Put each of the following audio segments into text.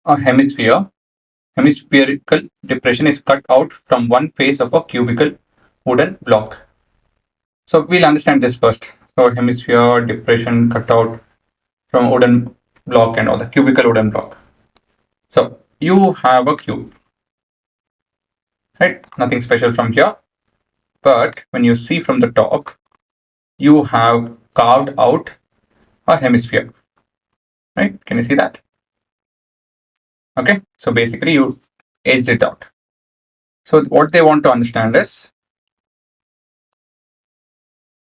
A hemispherical depression is cut out from one face of a cubical wooden block. So we'll understand this first. So hemisphere depression cut out from wooden block and all the cubical wooden block. So you have a cube, right? Nothing special from here. But when you see from the top, you have carved out a hemisphere, right? Can you see that? Okay. So basically you edged it out. So what they want to understand is,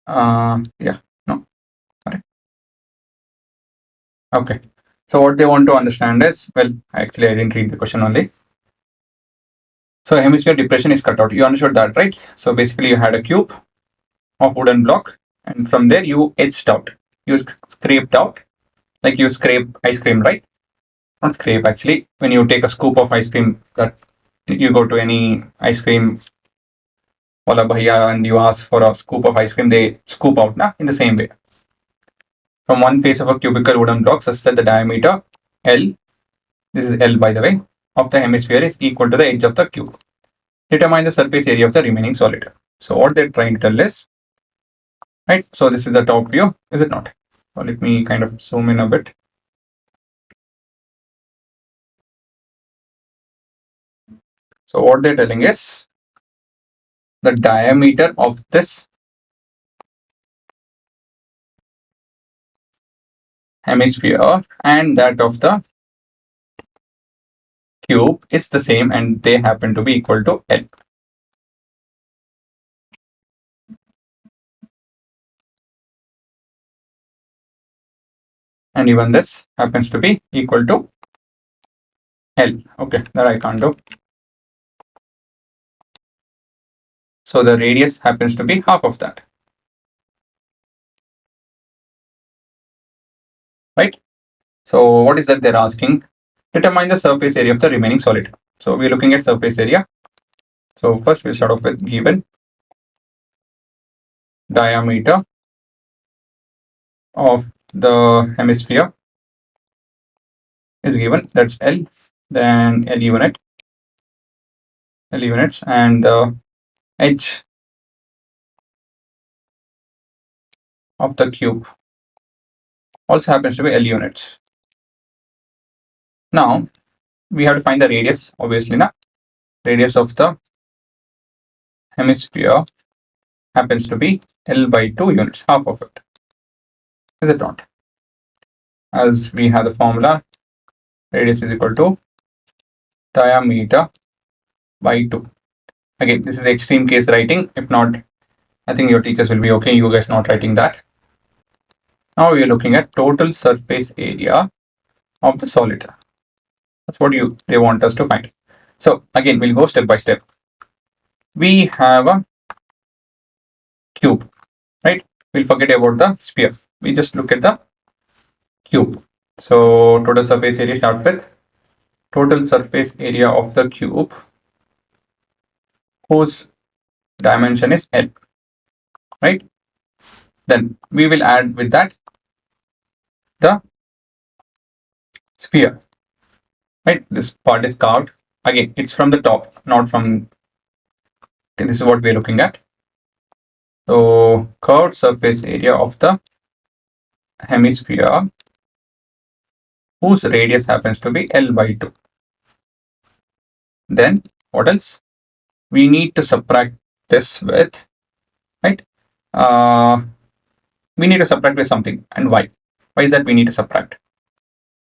yeah, no, sorry. Okay. So what they want to understand is, well, actually I didn't read the question only. So hemisphere depression is cut out. You understood that, right? So basically you had a cube of wooden block, and from there you etched out. You scraped out, like you scrape ice cream, right? Not scrape actually. When you take a scoop of ice cream, that you go to any ice cream wala bhaiya and you ask for a scoop of ice cream, they scoop out, na? In the same way. From one face of a cubical wooden block such that the diameter L, this is L by the way, of the hemisphere is equal to the edge of the cube. Determine the surface area of the remaining solid. So what they're trying to tell is, right? So this is the top view, is it not? So let me kind of zoom in a bit. So what they're telling is the diameter of this hemisphere and that of the cube is the same and they happen to be equal to L. And even this happens to be equal to L. Okay, that I can't do. So the radius happens to be half of that. Right? So what is that they're asking? Determine the surface area of the remaining solid. So we're looking at surface area. So first we'll start off with given diameter of the hemisphere is given, that's L, then L units, and the edge of the cube also happens to be L units. Now we have to find the radius, obviously, na? Radius of the hemisphere happens to be L by 2 units, half of it. Is it not? As we have the formula, radius is equal to diameter by 2. Again, this is extreme case writing. If not, I think your teachers will be okay, you guys not writing that. Now we are looking at total surface area of the solid. That's what they want us to find. So again, we'll go step by step. We have a cube, right? We'll forget about the sphere. We just look at the cube. So total surface area, start with total surface area of the cube whose dimension is L, right? Then we will add with that the sphere, right? This part is carved. Again, it's from the top, not from, okay, this is what we're looking at. So curved surface area of the hemisphere whose radius happens to be L by 2. Then what else? We need to subtract this with, right? We need to subtract with something. And why? Why is that we need to subtract?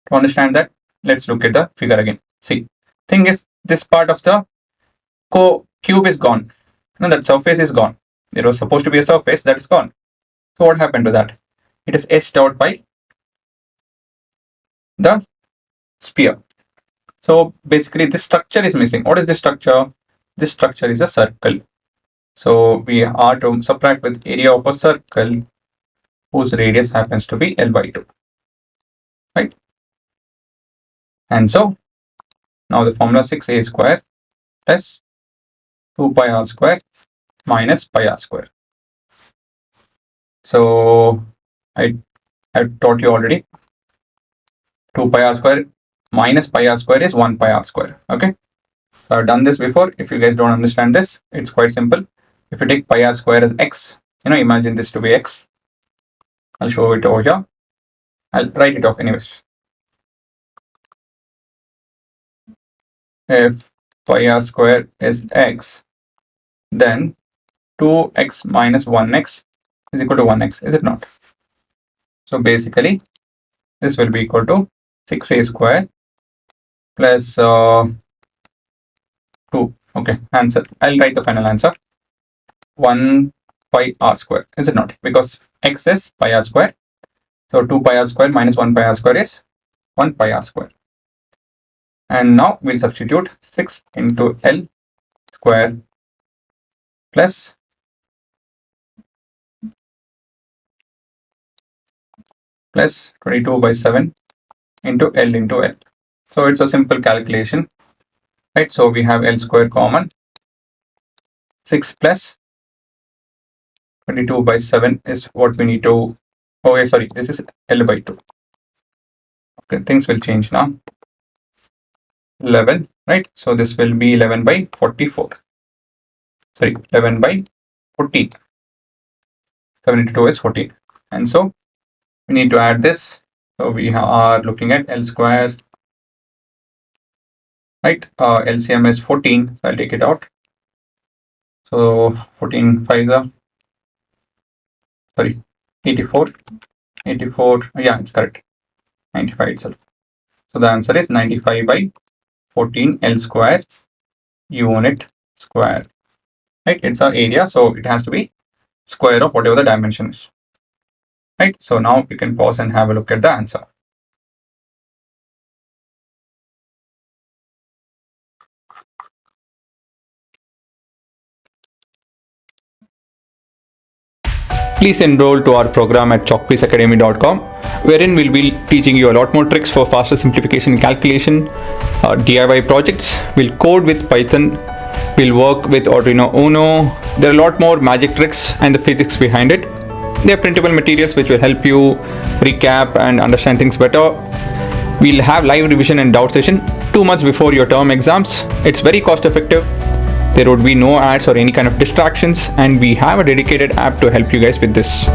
To understand that, let's look at the figure again. See, thing is, this part of the cube is gone. No, that surface is gone. There was supposed to be a surface that is gone. So what happened to that? It is etched out by the sphere. So basically this structure is missing. What is this structure? This structure is a circle. So we are to subtract with area of a circle whose radius happens to be L by 2. Right? And so now the formula 6a square plus 2 pi r square minus pi r square. So I taught you already 2 pi r square minus pi r square is 1 pi r square. Okay. So I've done this before. If you guys don't understand this, it's quite simple. If you take pi r square as x, imagine this to be x. I'll show it over here. I'll write it off anyways. If pi r square is x, then 2x minus 1x is equal to 1x, is it not? So basically, this will be equal to 6a square plus 2. Okay, answer. I'll write the final answer. 1 pi r square, is it not? Because x is pi r square. So 2 pi r square minus 1 pi r square is 1 pi r square. And now we'll substitute 6 into L square plus 22 by 7 into L into L. So it's a simple calculation, right? So we have L square common. 6 plus 22 by 7 is what we need to. Oh, yeah, sorry, this is L by 2. Okay, things will change now. 11, right? So this will be 11 by 44. Sorry, 11 by 14. 7 into 2 is 14. And so we need to add this. So we are looking at L square, right? LCM is 14. So I'll take it out. So 14 5 are, sorry, 84. 84, yeah, it's correct. 95 itself. So the answer is 95 by 14 L square unit square, right? It's our area, so it has to be square of whatever the dimension is, right? So now you can pause and have a look at the answer. Please enroll to our program at chalkpieceacademy.com, wherein we'll be teaching you a lot more tricks for faster simplification and calculation, DIY projects. We'll code with Python. We'll work with Arduino Uno. There are a lot more magic tricks and the physics behind it. They are printable materials which will help you recap and understand things better. We'll have live revision and doubt session 2 months before your term exams. It's very cost effective. There would be no ads or any kind of distractions, and we have a dedicated app to help you guys with this.